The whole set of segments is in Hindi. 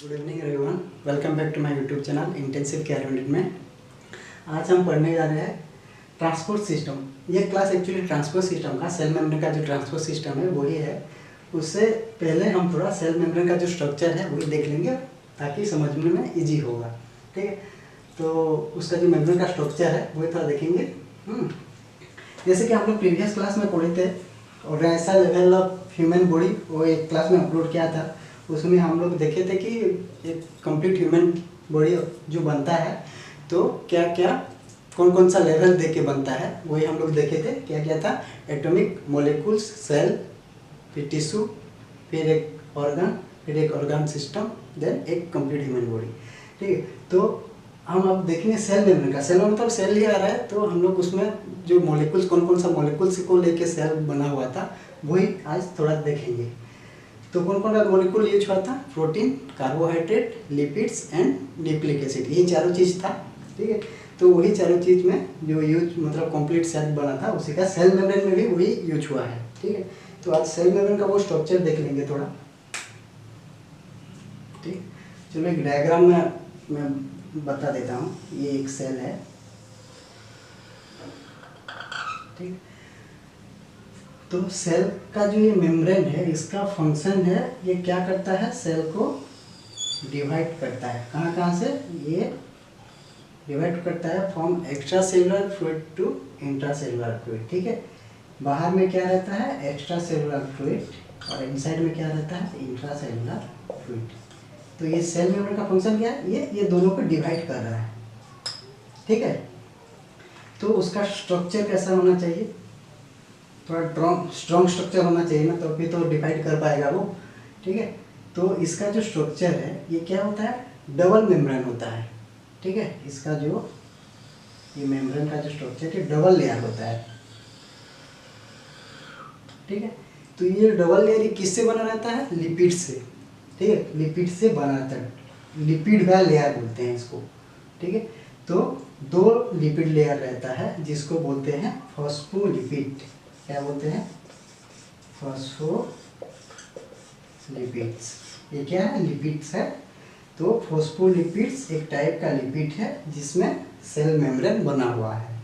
Good evening everyone, welcome back to my YouTube channel intensive care unit में। आज हम पढ़ने जा रहे हैं ट्रांसपोर्ट सिस्टम। ये क्लास एक्चुअली ट्रांसपोर्ट सिस्टम का सेल मेम्ब्रेन का जो ट्रांसपोर्ट सिस्टम है वही है। उससे पहले हम थोड़ा सेल मेम्ब्रेन का जो स्ट्रक्चर है वही देख लेंगे ताकि समझने में ईजी होगा। ठीक है, तो उसका जो मेम्ब्रेन का स्ट्रक्चर है वही थोड़ा देखेंगे। जैसे कि हम लोग प्रीवियस क्लास में पढ़े थे और ऐसा लेवल ऑफ ह्यूमन बॉडी वो एक क्लास में अपलोड किया था। उसमें हम लोग देखे थे कि एक कंप्लीट ह्यूमन बॉडी जो बनता है तो क्या क्या कौन कौन सा लेवल दे के बनता है वही हम लोग देखे थे। क्या क्या था? एटॉमिक मॉलिक्यूल्स, सेल, फिर टिश्यू, फिर एक ऑर्गन, फिर एक ऑर्गन सिस्टम, देन एक कंप्लीट ह्यूमन बॉडी। ठीक है, तो हम अब देखेंगे सेल मेम्ब्रेन का। सेल मतलब सेल ही आ रहा है, तो हम लोग उसमें जो मॉलिक्यूल्स कौन कौन सा मॉलिक्यूल्स को लेके सेल बना हुआ था वही आज थोड़ा देखेंगे। तो कौन कौन सा मॉलिक्यूल यूज हुआ था? Protein, carbohydrate, lipids and nucleic acid, ये चारों चीज़ था। ठीक है, तो वही चारों चीज़ में जो यूज मतलब कंप्लीट सेल बना था उसी का सेल मेम्ब्रेन में भी वही यूज हुआ है। ठीक है, तो आज सेल मेम्ब्रेन का वो स्ट्रक्चर देख लेंगे थोड़ा। ठीक, चलो एक डायग्राम में मैं बता देता हूँ। ये एक सेल है। ठीक, तो सेल का जो ये मेम्ब्रेन है इसका फंक्शन है, ये क्या करता है? सेल को डिवाइड करता है। कहाँ कहाँ से? ये डिवाइड करता है from extracellular fluid to intracellular fluid. ठीक है, बाहर में क्या रहता है? एक्स्ट्रा सेलुलर फ्लूइड और इनसाइड में क्या रहता है? Intracellular fluid. तो ये सेल मेम्ब्रेन का फंक्शन क्या है? ये दोनों को डिवाइड कर रहा है। ठीक है, तो उसका स्ट्रक्चर कैसा होना चाहिए? थोड़ा स्ट्रॉन्ग स्ट्रक्चर होना चाहिए ना, तो अभी तो डिवाइड कर पाएगा वो। ठीक है, तो इसका जो स्ट्रक्चर है ये क्या होता है? डबल मेम्ब्रेन होता है। ठीक है, इसका जो ये मेम्ब्रेन का जो स्ट्रक्चर है डबल लेयर होता है। ठीक है, तो ये डबल लेयर किससे बना रहता है? लिपिड से। ठीक है, लिपिड से बना रहता है, लिपिड का लेयर बोलते हैं इसको। ठीक है, तो दो लिपिड लेयर रहता है जिसको बोलते हैं फॉस्फोलिपिड। क्या बोलते हैं? फॉस्फोलिपिड्स। ये क्या है? लिपिड्स है। तो फॉस्फोलिपिड्स एक टाइप का लिपिड है जिसमें सेल मेम्ब्रेन बना हुआ है।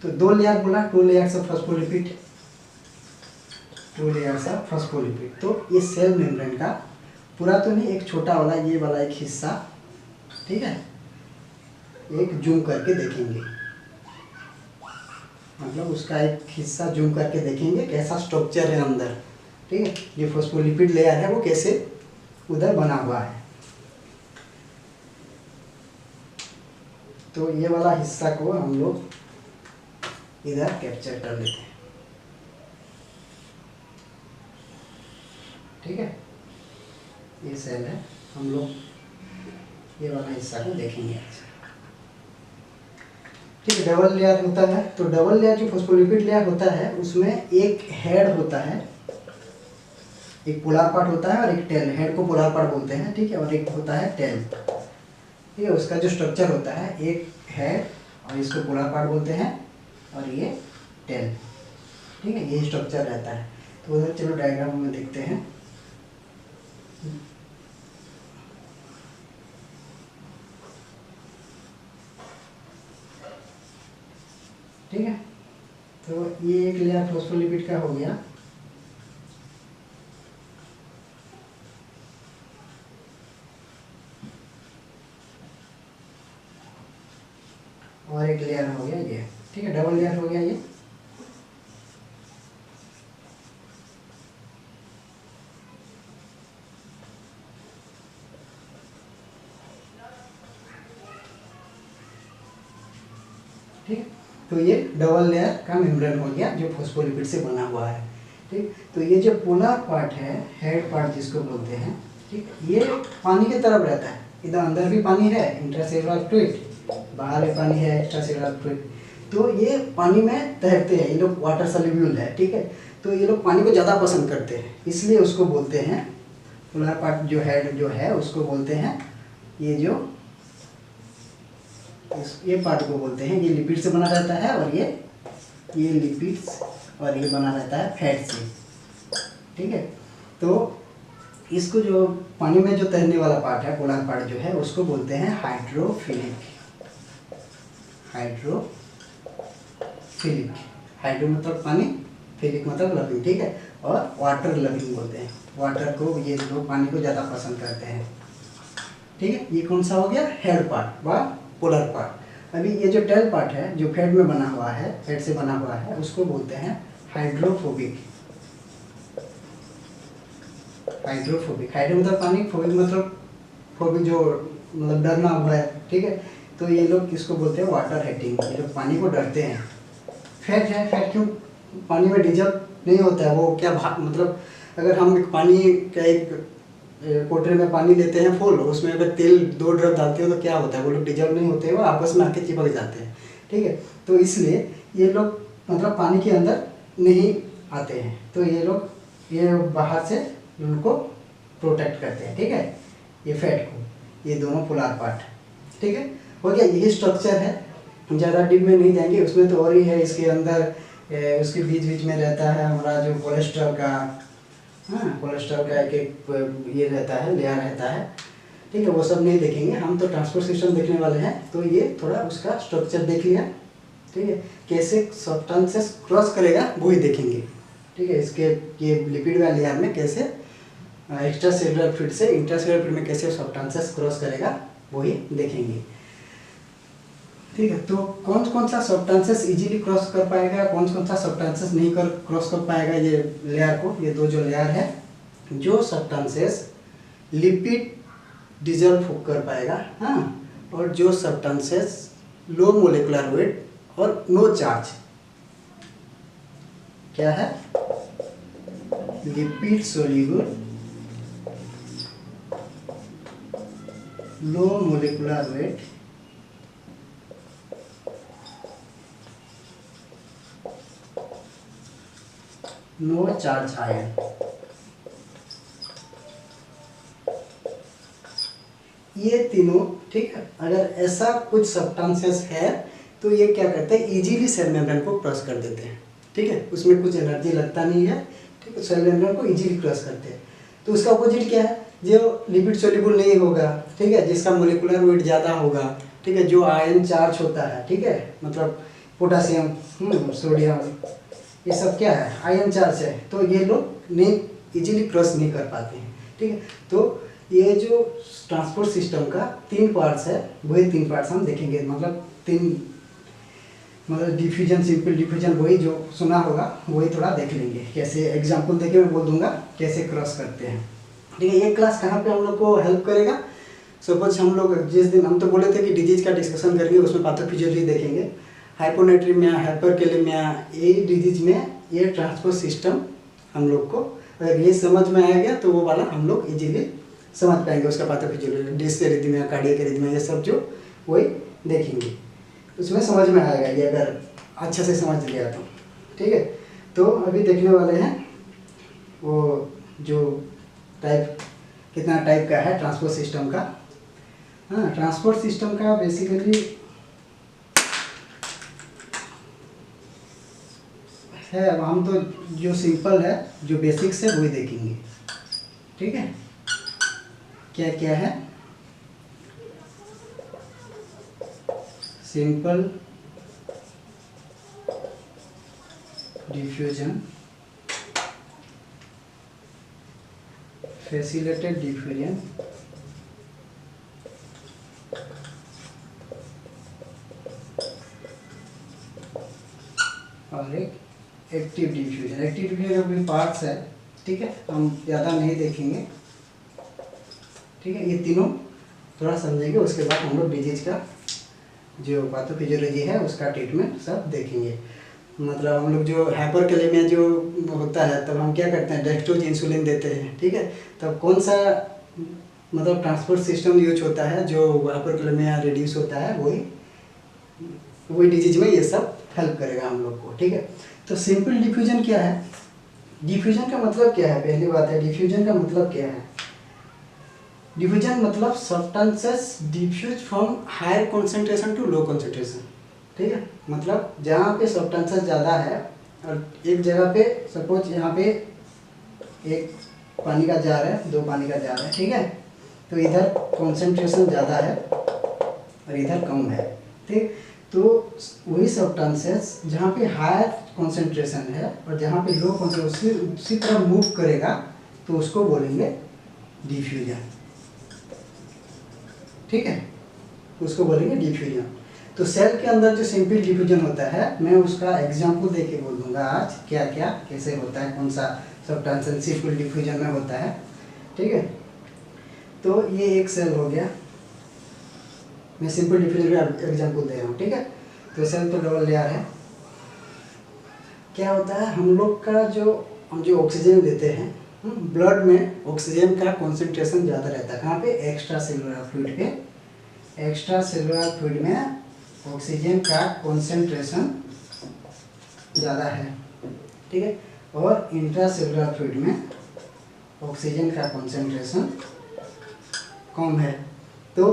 तो दो लेयर बोला, two layers of phospholipid, two layers of phospholipid. तो ये सेल मेम्ब्रेन का पूरा तो नहीं, एक छोटा वाला ये वाला एक हिस्सा। ठीक है, एक जूम करके देखेंगे, मतलब उसका एक हिस्सा जूम करके देखेंगे कैसा स्ट्रक्चर है अंदर। ठीक है, ये फॉस्फोलिपिड लेयर है वो कैसे उधर बना हुआ है। तो ये वाला हिस्सा को हम लोग इधर कैप्चर कर लेते हैं। ठीक है, ये सेल है, हम लोग ये वाला हिस्सा को देखेंगे आज। ठीक है, डबल लेयर होता है। तो डबल लेयर जो फॉस्फोलिपिड लेयर होता है उसमें एक हेड होता है, एक पोलर पार्ट होता है और एक टेल। हेड को पोलर पार्ट बोलते हैं। ठीक है, और एक होता है टेल। ठीक है, उसका जो स्ट्रक्चर होता है, एक हेड और इसको पोलर पार्ट बोलते हैं और ये टेल। ठीक है, ये स्ट्रक्चर रहता है। तो उधर चलो डायग्राम में देखते हैं। ठीक है, तो ये एक लेयर फॉस्फोलिपिड का हो गया। और एक लेयर हो गया ये। ठीक है, डबल लेयर हो गया ये। ठीक, तो ये डबल लेयर का मेम्ब्रेन हो गया जो फॉस्फोलिपिड से बना हुआ है। ठीक, तो ये जो पोलर पार्ट है, हेड पार्ट जिसको बोलते हैं, ठीक, ये पानी की तरफ रहता है। इधर अंदर भी पानी है, इंट्रासेलुलर फ्लूइड, बाहर भी पानी है, एक्स्ट्रासेलुलर फ्लूइड। तो ये पानी में तैरते हैं, ये लोग वाटर सॉल्युबल है। ठीक है, तो ये लोग पानी को ज़्यादा पसंद करते हैं, इसलिए उसको बोलते हैं पोलर पार्ट जो हेड जो है उसको बोलते हैं, ये पार्ट को बोलते हैं। ये लिपिड से बना रहता है और ये लिपिड्स और ये बना रहता है फैट से। ठीक है, तो इसको जो पानी में जो तैरने वाला पार्ट है, पोलर पार्ट जो है, उसको बोलते हैं हाइड्रोफिलिक। हाइड्रोफिलिक, हाइड्रो मतलब पानी, फिलिक मतलब लविंग, ठीक है। और वाटर लविंग बोलते हैं, वाटर को ये लोग पानी को ज़्यादा पसंद करते हैं, ठीक है। ये कौन सा हो गया, हेड पार्ट व पोलर पार्ट। अभी ये जो टेल पार्ट है जो फेड में बना हुआ है, फेड से बना हुआ है, उसको बोलते हैं हाइड्रोफोबिक। हाइड्रोफोबिक, हाइड्रो मतलब पानी, फोबिक मतलब फोबिक जो मतलब डरना हुआ है, ठीक है। तो ये लोग किसको बोलते हैं, वाटर हेटिंग, ये लोग पानी को डरते हैं। फैट है, फैट क्यों, पानी में डिजल नहीं होता है, वो क्या मतलब अगर हम पानी का एक कोटरे में पानी लेते हैं फुल, उसमें अगर तेल 2 ड्रॉप डालते हो तो क्या होता है, वो लोग डिजल नहीं होते हैं, वो आपस में आके चिपक जाते हैं, ठीक है। तो इसलिए ये लोग मतलब पानी के अंदर नहीं आते हैं, तो ये लोग ये बाहर से उनको प्रोटेक्ट करते हैं, ठीक है। ये फैट को, ये दोनों पोलर पार्ट, ठीक है, हो गया। यही स्ट्रक्चर है, ज़्यादा डीप में नहीं जाएंगे, उसमें तो और ही है। इसके अंदर उसके बीच बीच में रहता है हमारा जो कोलेस्ट्रॉल का, हाँ, कोलेस्ट्रॉल का एक ये रहता है, लेयर रहता है, ठीक है। वो सब नहीं देखेंगे हम, तो ट्रांसपोर्ट सिस्टम देखने वाले हैं, तो ये थोड़ा उसका स्ट्रक्चर देख लिया, ठीक है। कैसे सब्सटेंसेस क्रॉस करेगा वो ही देखेंगे, ठीक है। इसके ये लिपिड वाले लेयर में कैसे एक्स्ट्रा सेलुलर फीड से इंट्रा सेलुलर फीड में कैसे सब्सटेंसेस क्रॉस करेगा वो ही देखेंगे, ठीक है। तो कौन कौन सा सब्सटेंसेस इजीली क्रॉस कर पाएगा, कौन कौन सा सब्सटेंसेस नहीं कर क्रॉस कर पाएगा ये लेयर को, ये दो जो लेयर है, जो सब्सटेंसेस लिपिड डिजॉल्व कर पाएगा, हाँ, और जो सब्सटेंसेस लो मोलिकुलर वेट और नो चार्ज, क्या है, lipid soluble low molecular weight no charge ion. ये तीनों, ठीक है। अगर ऐसा कुछ सब्सटेंसेस है तो ये क्या करते हैं, इजीली सेल मेम्ब्रेन को क्रॉस कर देते हैं, ठीक है। उसमें कुछ एनर्जी लगता नहीं है, ठीक है, सेल मेम्ब्रेन को इजीली क्रॉस करते हैं। तो उसका अपोजिट क्या है, जो लिपिड सोल्यूबल नहीं होगा, ठीक है, जिसका मोलिकुलर वेट ज़्यादा होगा, ठीक है, जो आयन चार्ज होता है, ठीक है, मतलब पोटासियम, सोडियम, ये सब क्या है, आयन चार्ज है, तो ये लोग नहीं इजीली क्रॉस नहीं कर पाते हैं, ठीक है। तो ये जो ट्रांसपोर्ट सिस्टम का 3 पार्ट्स है, वही 3 पार्ट्स हम देखेंगे, मतलब डिफ्यूजन, सिंपल डिफ्यूजन, वही जो सुना होगा वही थोड़ा देख लेंगे, कैसे एग्जांपल देके मैं बोल दूंगा कैसे क्रॉस करते हैं, ठीक है। ये क्लास कहाँ पे हम लोग को हेल्प करेगा, सपोज हम लोग जिस दिन हम तो बोले थे कि डिजीज का डिस्कशन करेंगे, उसमें पैथोफिजियोलॉजी देखेंगे, हाइपोनेट्रीमिया, हाइपरकैलेमिया, ये डिजीज में ये ट्रांसपोर्ट सिस्टम हम लोग को अगर ये समझ में आ गया तो वो वाला हम लोग इजीली समझ पाएंगे, उसका पैथोफिजियोलॉजी, डिस्पेरिथमिया, कार्डियक एरिथमिया, ये सब जो वही देखेंगे, उसमें समझ में आएगा ये अगर अच्छा से समझ लिया तो, ठीक है। तो अभी देखने वाले हैं वो जो टाइप, कितना टाइप का है ट्रांसपोर्ट सिस्टम का। हाँ, ट्रांसपोर्ट सिस्टम का बेसिकली है, अब हम तो जो सिंपल है, जो बेसिक्स है वही देखेंगे, ठीक है। क्या क्या है, सिंपल डिफ्यूजन, फैसिलिटेटेड डिफ्यूजन, और एक एक्टिव डिफ्यूजन। एक्टिव डिफ्यूजन का भी पार्ट्स है, ठीक है, हम ज़्यादा नहीं देखेंगे, ठीक है। ये तीनों थोड़ा समझेंगे, उसके बाद हम लोग डिजीज का जो पैथोफिजियोलॉजी है उसका ट्रीटमेंट सब देखेंगे। मतलब हम लोग जो हाइपरकैलेमिया जो होता है तब हम क्या करते हैं, डेक्सट्रोज इंसुलिन देते हैं, ठीक है। तब कौन सा मतलब ट्रांसपोर्ट सिस्टम यूज होता है जो हाइपरकैलेमिया रिड्यूस होता है, वही डिजीज में ये सब हेल्प करेगा हम लोग को, ठीक है। तो सिंपल डिफ्यूजन क्या है, डिफ्यूजन का मतलब क्या है, पहली बात है डिफ्यूजन का मतलब क्या है। डिफ्यूजन मतलब substances diffuse from higher concentration to low concentration, ठीक है। मतलब जहाँ पे सब्सटेंसेस ज़्यादा है और एक जगह पे, सपोज यहाँ पे एक पानी का जार है, 2 पानी का जार है, ठीक है। तो इधर कॉन्सेंट्रेशन ज़्यादा है और इधर कम है, ठीक। तो वही सब्सटेंसेस जहाँ पे हायर कॉन्सेंट्रेशन है और जहाँ पे लो कॉन्सेंट्रेशन उसी तरह मूव करेगा तो उसको बोलेंगे डिफ्यूजन, ठीक है, उसको बोलेंगे डिफ्यूजन। तो सेल के अंदर जो सिंपल डिफ्यूजन होता है, मैं उसका एग्जांपल दे के बोल दूंगा आज क्या क्या कैसे होता है, कौन सा सब्सटेंस सिंपल डिफ्यूजन में होता है, ठीक है। तो ये एक सेल हो गया, मैं सिंपल डिफ्यूजन का एग्जांपल दे रहा हूँ, ठीक है। तो सेल तो डबल लेयर है। क्या होता है, हम लोग का हम जो ऑक्सीजन लेते हैं, ब्लड में ऑक्सीजन का कॉन्सेंट्रेशन ज़्यादा रहता है। कहाँ पे? एक्स्ट्रा सेलुलर फ्लूइड पे। एक्स्ट्रा सेलुलर फ्लूइड में ऑक्सीजन का कॉन्सेंट्रेशन ज़्यादा है, ठीक है। और इंट्रा सेलुलर फ्लूइड में ऑक्सीजन का कॉन्सेंट्रेशन कम है। तो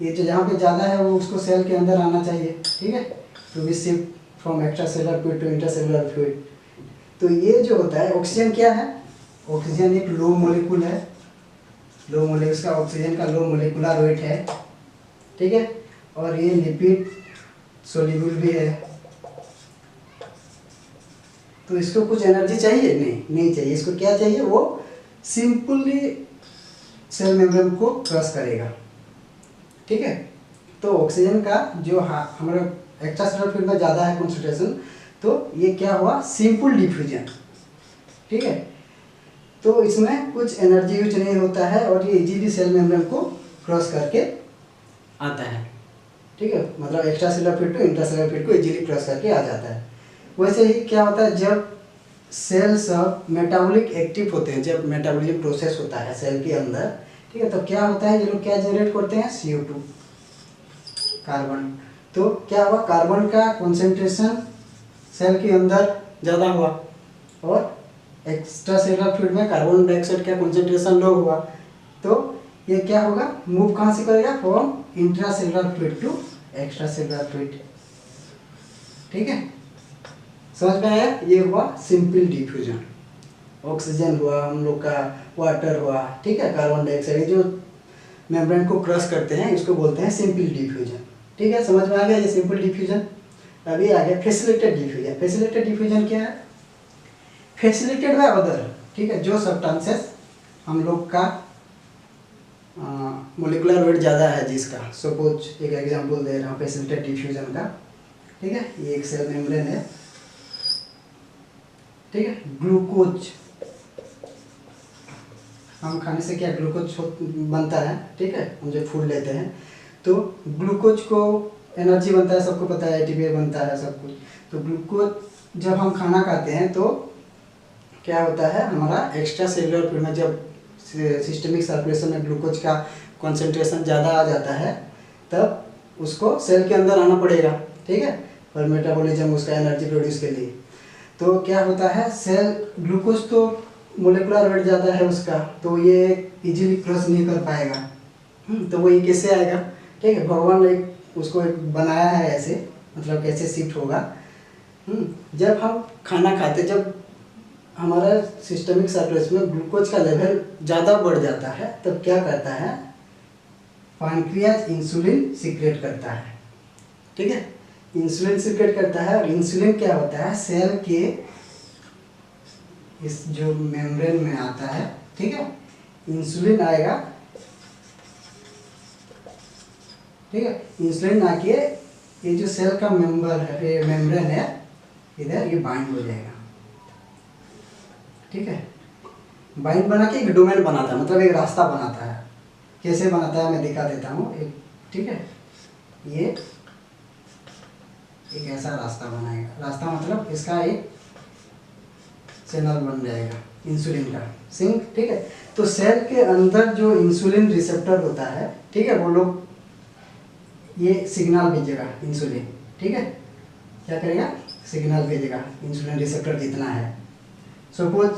ये जो जहाँ पे ज़्यादा है वो उसको सेल के अंदर आना चाहिए, ठीक है। To be shift from extracellular fluid to intracellular fluid. तो ये जो होता है, ऑक्सीजन क्या है? ऑक्सीजन एक लो मोलिक्यूल है, लो मोलिक्यूल, इसका ऑक्सीजन का लो मोलिकुलर वेट है, ठीक है। और ये लिपिड सोल्यूबल भी है। तो इसको कुछ एनर्जी चाहिए? नहीं चाहिए। इसको क्या चाहिए? वो सिंपली सेल मेम्ब्रेन को क्रॉस करेगा, ठीक है। तो ऑक्सीजन का जो हमारे एक्स्ट्रा सेलुलर फ्लूइड में ज़्यादा है कॉन्सेंट्रेशन, तो ये क्या हुआ? सिंपल डिफ्यूजन, ठीक है। तो इसमें कुछ एनर्जी यूज नहीं होता है और ये इजीली सेल मेम्ब्रेन को क्रॉस करके आता है, ठीक है। मतलब extracellular fluid to intracellular fluid को इजीली क्रॉस करके आ जाता है। वैसे ही क्या होता है, जब सेल सब मेटाबॉलिक एक्टिव होते हैं, जब मेटाबॉलिज्म प्रोसेस होता है सेल के अंदर, ठीक है, तो क्या होता है, ये लोग क्या जनरेट करते हैं? CO2, carbon. तो क्या हुआ? कार्बन का कॉन्सेंट्रेशन सेल के अंदर ज़्यादा हुआ और एक्स्ट्रा सेलुलर फ्लूइड में कार्बन डाइऑक्साइड का कॉन्सेंट्रेशन लो हुआ। तो ये क्या होगा? मूव कहाँ से करेगा? From intracellular fluid to extracellular fluid, ठीक है। समझ में आया? ये हुआ सिंपल डिफ्यूजन। ऑक्सीजन हुआ, हम लोग का वाटर हुआ, ठीक है, कार्बन डाइऑक्साइड जो मेम्ब्रेन को क्रॉस करते हैं इसको बोलते हैं सिंपल डिफ्यूजन, ठीक है। समझ में आ गया ये सिंपल डिफ्यूजन। अभी आ गया फैसिलिटेड डिफ्यूजन। फैसिलिटेड डिफ्यूजन क्या है? फैसिलिटेड बाय अदर, ठीक है, जो सब्सटेंसेस हम लोग का मोलिकुलर वेट ज़्यादा है जिसका, सपोज एक एग्जांपल दे रहा हूँ फैसिलिटेड डिफ्यूजन का, ठीक है। ये एक सेल मेम्ब्रेन है, ठीक है। ग्लूकोज, हम खाने से क्या ग्लूकोज बनता है, ठीक है, हम जो फूड लेते हैं तो ग्लूकोज को एनर्जी बनता है, सबको पता है, ATP बनता है सब कुछ। तो ग्लूकोज जब हम खाना खाते हैं तो क्या होता है, हमारा एक्स्ट्रा सेलुलर फ्लूइड में जब सिस्टमिक सर्कुलेशन में ग्लूकोज का कॉन्सेंट्रेशन ज़्यादा आ जाता है तब उसको सेल के अंदर आना पड़ेगा, ठीक है, और मेटाबॉलिज्म उसका एनर्जी प्रोड्यूस के लिए। तो क्या होता है, सेल ग्लूकोज तो मोलिकुलर वेट ज़्यादा है उसका, तो ये इजीली क्रॉस नहीं कर पाएगा। तो वो ये कैसे आएगा, ठीक है, भगवान ने उसको एक बनाया है ऐसे, मतलब कैसे शिफ्ट होगा। जब हम खाना खाते, जब हमारा सिस्टमिक सर्कुलेशन में ग्लूकोज का लेवल ज़्यादा बढ़ जाता है तब क्या करता है, पैंक्रियाज इंसुलिन सीक्रेट करता है, ठीक है, इंसुलिन सीक्रेट करता है। और इंसुलिन क्या होता है, सेल के इस जो मेम्ब्रेन में आता है, ठीक है, इंसुलिन आएगा, ठीक है, इंसुलिन आके ये जो सेल का मेम्ब्रेन है इधर ये बाइंड हो जाएगा, ठीक है। बाइंड बना के एक डोमेन बनाता है, मतलब एक रास्ता बनाता है। कैसे बनाता है मैं दिखा देता हूँ एक, ठीक है, ये एक ऐसा रास्ता बनाएगा, रास्ता मतलब इसका एक चैनल बन जाएगा इंसुलिन का सिंक, ठीक है। तो सेल के अंदर जो इंसुलिन रिसेप्टर होता है, ठीक है, वो लोग ये सिग्नल भेजेगा इंसुलिन, ठीक है, क्या करेगा, सिग्नल भेजेगा इंसुलिन रिसेप्टर जितना है। सपोज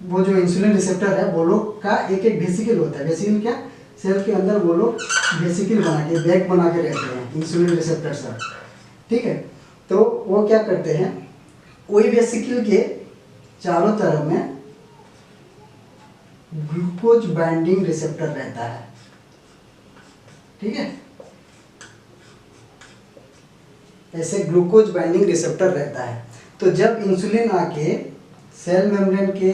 वो जो इंसुलिन रिसेप्टर है वो लोग का एक एक वेसिकल होता है। वेसिकल क्या, सेल के अंदर वो लोग वेसिकल बना के, बैग बना के रहते हैं इंसुलिन रिसेप्टर सब, ठीक है। तो वो क्या करते हैं, वही वेसिकल के चारों तरफ में ग्लूकोज बाइंडिंग रिसेप्टर रहता है, ठीक है। ऐसे ग्लूकोज बाइंडिंग रिसेप्टर रहता है। तो जब इंसुलिन आके सेल मेम्ब्रेन के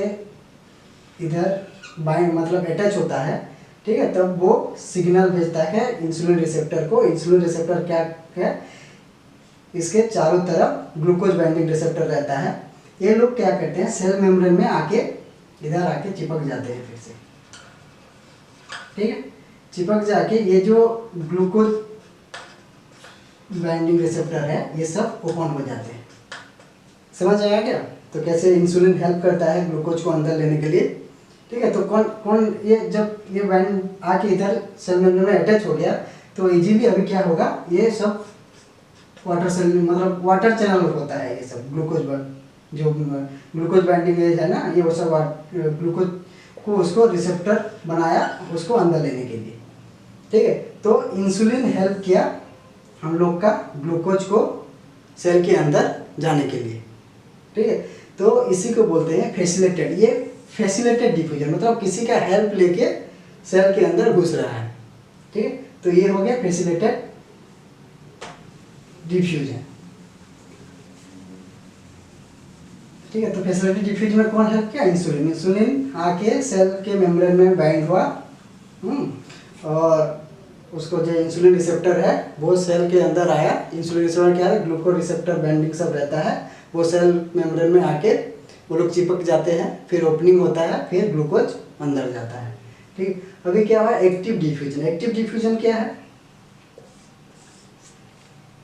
इधर बाइंड मतलब अटैच होता है, ठीक है, तब वो सिग्नल भेजता है इंसुलिन रिसेप्टर को। इंसुलिन रिसेप्टर क्या है, इसके चारों तरफ ग्लूकोज बाइंडिंग रिसेप्टर रहता है। ये लोग क्या करते हैं, सेल मेम्ब्रेन में आके इधर आके चिपक जाते हैं फिर से, ठीक है। चिपक जाके ये जो ग्लूकोज बाइंडिंग रिसेप्टर है ये सब ओपन हो जाते हैं। समझ आया क्या? तो कैसे इंसुलिन हेल्प करता है ग्लूकोज को अंदर लेने के लिए, ठीक है। तो कौन ये जब ये बाइंड आके इधर सेल मेम्ब्रेन में अटैच हो गया तो इजीली अभी क्या होगा, ये सब वाटर सेल मतलब वाटर चैनल होता है। ये सब ग्लूकोज जो ग्लूकोज बाइंडिंग है ना, ये वो सब ग्लूकोज को उसको रिसेप्टर बनाया उसको अंदर लेने के लिए, ठीक है। तो इंसुलिन हेल्प किया हम लोग का ग्लूकोज को सेल के अंदर जाने के लिए, ठीक है। तो इसी को बोलते हैं फैसिलिटेट। ये फैसिलिटेट डिफ्यूजन मतलब किसी का हेल्प लेके सेल के अंदर घुस रहा है, ठीक है। तो ये हो गया फैसिलिटेट डिफ्यूजन, ठीक है। तो फैसिलिटेट डिफ्यूजन में कौन हेल्प किया, इंसुलिन। इंसुलिन आके सेल के मेम्ब्रेन में बाइंड हुआ, और उसको जो इंसुलिन रिसेप्टर है वो सेल के अंदर आया। इंसुलिन रिसेप्टर क्या है, ग्लूकोज रिसेप्टर बाइंडिंग सब रहता है, वो सेल मेम्ब्रेन में आके वो लोग चिपक जाते हैं, फिर ओपनिंग होता है, फिर ग्लूकोज अंदर जाता है, ठीक। अभी क्या हुआ, एक्टिव डिफ्यूजन। एक्टिव डिफ्यूजन क्या है,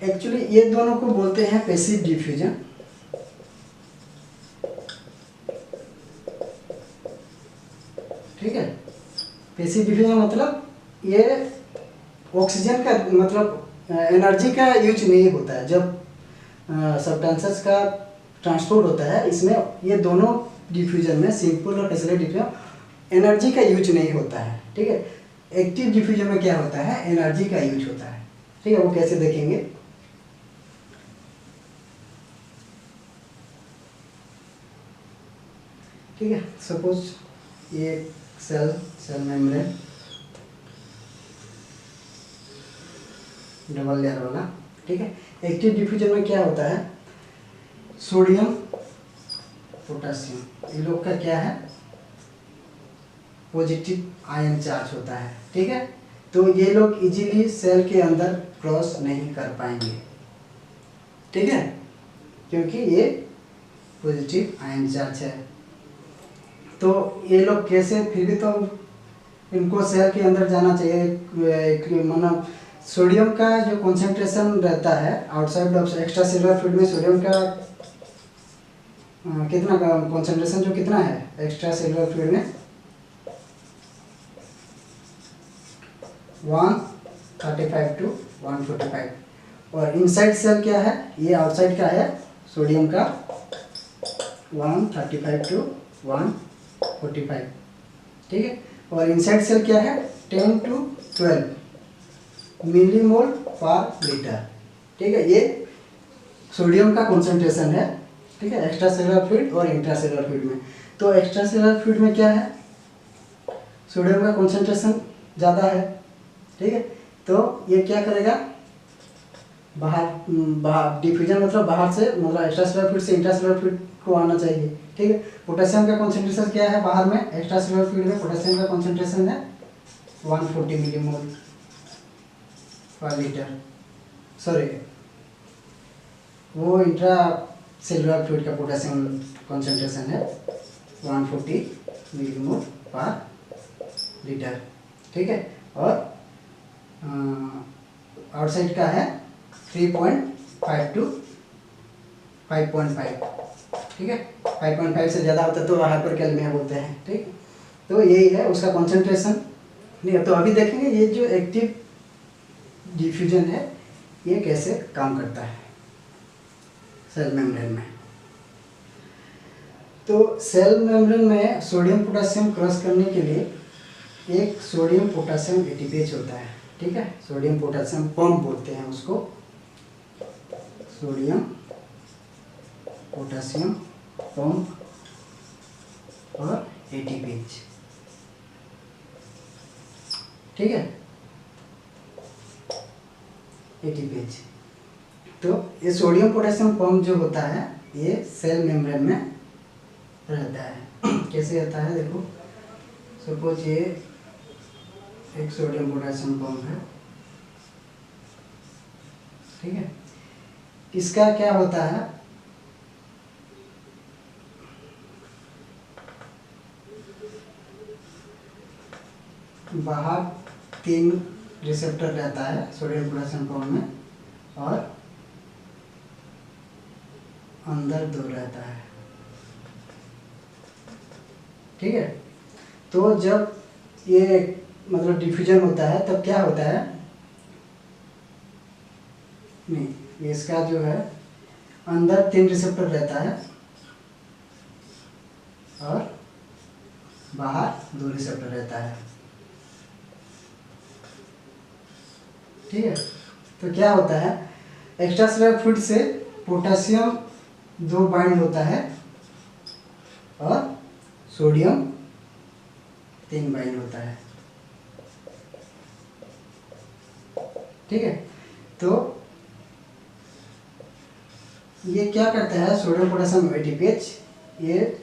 एक्चुअली ये दोनों को बोलते हैं पैसिव डिफ्यूजन, ठीक है। पैसिव डिफ्यूजन मतलब ये ऑक्सीजन का मतलब एनर्जी का यूज नहीं होता है। जब सब्सटेंसेस का ट्रांसपोर्ट होता है इसमें, ये दोनों डिफ्यूजन में, सिंपल और फैसिलिटेट डिफ्यूजन, एनर्जी का यूज नहीं होता है, ठीक है। एक्टिव डिफ्यूजन में क्या होता है, एनर्जी का यूज होता है, ठीक है। वो कैसे देखेंगे, ठीक है। सपोज ये सेल मेम्ब्रेन डबल लेयर वाला, ठीक है। एक्टिव डिफ्यूजन में क्या होता है, सोडियम पोटेशियम ये लोग का क्या है, पॉजिटिव आयन चार्ज होता है, ठीक है। तो ये लोग इजीली सेल के अंदर क्रॉस नहीं कर पाएंगे, ठीक है, क्योंकि ये पॉजिटिव आयन चार्ज है। तो ये लोग कैसे, फिर भी तो इनको सेल के अंदर जाना चाहिए। मतलब सोडियम का जो कॉन्सेंट्रेशन रहता है outside of extra cellular fluid में, सोडियम का कितना का कॉन्सेंट्रेशन जो कितना है एक्स्ट्रा सेलुलर फ्लूइड में, 135 to 145। और इनसाइड सेल क्या है, ये आउटसाइड का है सोडियम का 135 to 145, ठीक है। और इनसाइड सेल क्या है 10 to 12 मिलीमोल पर लीटर, ठीक है। ये सोडियम का कॉन्सेंट्रेशन है, ठीक है, एक्स्ट्रा सेलुलर फ्लूइड और इंट्रा सेलुलर फ्लूइड में। तो एक्स्ट्रा सेलुलर फ्लूइड में क्या है, सोडियम का कॉन्सेंट्रेशन ज़्यादा है, ठीक है। तो ये क्या करेगा, बाहर डिफ्यूजन मतलब बाहर से, मतलब एक्स्ट्रा सेलुलर फ्लूइड से इंट्रा सेलुलर फ्लूइड को आना चाहिए, ठीक है। पोटेशियम का कॉन्सेंट्रेशन क्या है बाहर में, एक्स्ट्रा सेलुलर फ्लूइड में पोटेशियम का कॉन्सेंट्रेशन है 140 मिलीमोल पर लीटर, सॉरी वो इंट्रा सेलुलर फ्लूइड का पोटेशियम कॉन्सेंट्रेशन है 140 मिलीमोल पर लीटर, ठीक है। और आउटसाइड का है 3.5 to 5.5, ठीक है। 5.5 से ज़्यादा होता है तो हाइपरकैलेमिया बोलते हैं, ठीक। तो यही है उसका कॉन्सेंट्रेशन, नहीं है। तो अभी देखेंगे ये जो एक्टिव डिफ्यूजन है ये कैसे काम करता है सेल मेम्ब्रेन में। तो सेल मेम्ब्रेन में सोडियम पोटेशियम क्रॉस करने के लिए एक सोडियम पोटेशियम एटीपीएच होता है, ठीक है। सोडियम पोटेशियम पंप बोलते हैं उसको, सोडियम पोटेशियम पंप और एटीपीएच, ठीक है, ATPase। तो ये सोडियम पोटेशियम पंप जो होता है ये सेल मेम्ब्रेन में रहता है। कैसे रहता है देखो, सपोज ये एक सोडियम पोटेशियम पंप है, ठीक है। इसका क्या होता है, बाहर 3 रिसेप्टर रहता है सोडियम पोटेशियम पंप में, और अंदर 2 रहता है, ठीक है। तो जब ये मतलब डिफ्यूजन होता है तब क्या होता है, नहीं इसका जो है अंदर 3 रिसेप्टर रहता है और बाहर 2 रिसेप्टर रहता है, ठीक है। तो क्या होता है, एक्स्ट्रा सेलुलर फ्लूइड से पोटेशियम 2 बाइंड होता है और सोडियम 3 बाइंड होता है, ठीक है। तो ये क्या करता है, सोडियम पोटेशियम ATPase, ये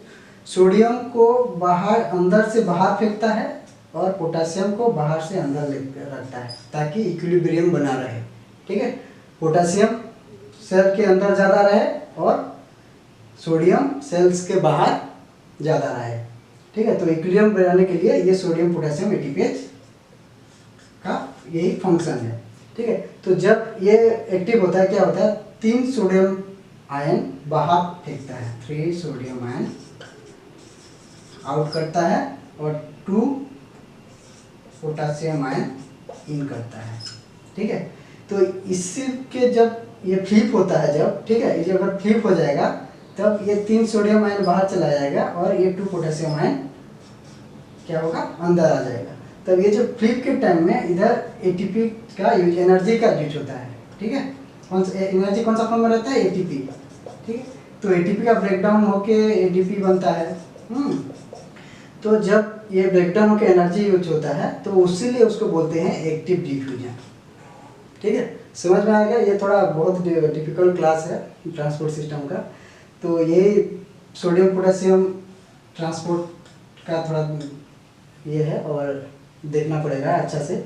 सोडियम को बाहर अंदर से बाहर फेंकता है और पोटेशियम को बाहर से अंदर लेकर रखता है ताकि इक्विलिब्रियम बना रहे, ठीक है। पोटेशियम सेल के अंदर ज़्यादा रहे और सोडियम सेल्स के बाहर ज़्यादा रहे, ठीक है। तो इक्विलिब्रियम बनाने के लिए ये सोडियम पोटेशियम ATPase का यही फंक्शन है, ठीक है। तो जब ये एक्टिव होता है क्या होता है, 3 सोडियम आयन बाहर फेंकता है, 3 सोडियम आयन आउट करता है और 2 पोटेशियम आयन इन करता है, ठीक है। तो इससे के जब ये फ्लिप होता है जब, ठीक है, ये अगर फ्लिप हो जाएगा तब ये 3 सोडियम आयन बाहर चला जाएगा और ये 2 पोटेशियम आयन क्या होगा, अंदर आ जाएगा। तब ये जो फ्लिप के टाइम में इधर ATP का यूज, एनर्जी का यूज होता है, ठीक है। एनर्जी कौन सा फॉर्म में रहता है, ATP, ठीक है। तो ATP का ब्रेकडाउन होके ADP बनता है। तो जब ये ब्रेकडाउन होके एनर्जी यूज होता है तो उसीलिए उसको बोलते हैं एक्टिव डिफ्यूजन, ठीक है। समझ में आ गया, ये थोड़ा बहुत डिफिकल्ट क्लास है ट्रांसपोर्ट सिस्टम का। तो यही सोडियम पोटेशियम ट्रांसपोर्ट का थोड़ा ये है और देखना पड़ेगा अच्छा से,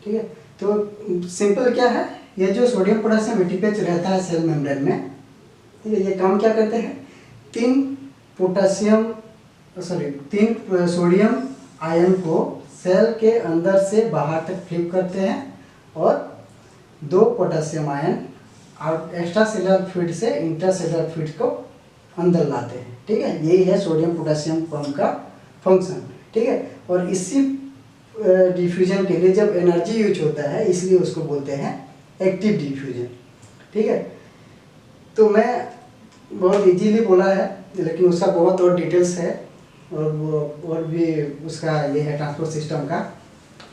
ठीक है। तो सिंपल क्या है, ये जो सोडियम पोटेशियम ATPase रहता है सेल मेम्ब्रेन में, ठीक है, ये काम क्या करते हैं, 3 सोडियम आयन को सेल के अंदर से बाहर तक फ्लिप करते हैं और 2 potassium ion extra cellular fluid से इंट्रा सेलुलर फ्लूइड को अंदर लाते हैं, ठीक है। यही है सोडियम पोटेशियम पंप का फंक्शन, ठीक है। और इसी डिफ्यूजन के लिए जब एनर्जी यूज होता है इसलिए उसको बोलते हैं एक्टिव डिफ्यूजन, ठीक है। तो मैं बहुत इजीली बोला है लेकिन उसका बहुत और डिटेल्स है और भी उसका ये है ट्रांसपोर्ट सिस्टम का,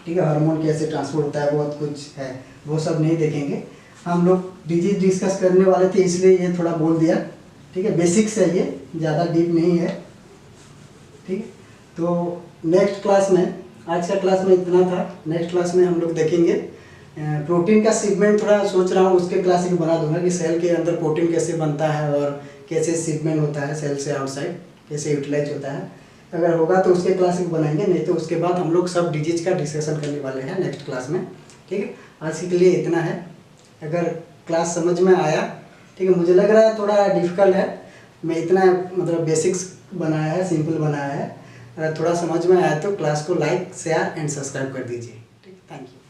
ठीक है। हार्मोन कैसे ट्रांसपोर्ट होता है बहुत कुछ है, वो सब नहीं देखेंगे हम लोग, डिजीज डिस्कस करने वाले थे इसलिए ये थोड़ा बोल दिया, ठीक है। बेसिक्स है ये, ज़्यादा डीप नहीं है, ठीक है। तो नेक्स्ट क्लास में, आज का क्लास में इतना था, नेक्स्ट क्लास में हम लोग देखेंगे प्रोटीन का सीगमेंट। थोड़ा सोच रहा हूँ उसके क्लास एक बना दूंगा कि सेल के अंदर प्रोटीन कैसे बनता है और कैसे सीगमेंट होता है सेल से आउटसाइड, कैसे यूटिलाइज होता है। अगर होगा तो उसके क्लास एक बनाएंगे, नहीं तो उसके बाद हम लोग सब डिजीज का डिस्कशन करने वाले हैं नेक्स्ट क्लास में, ठीक है। आज के लिए इतना है। अगर क्लास समझ में आया, ठीक है, मुझे लग रहा है थोड़ा डिफिकल्ट है, मैं इतना मतलब बेसिक्स बनाया है, सिंपल बनाया है। अगर थोड़ा समझ में आया तो क्लास को लाइक शेयर एंड सब्सक्राइब कर दीजिए, ठीक, थैंक यू।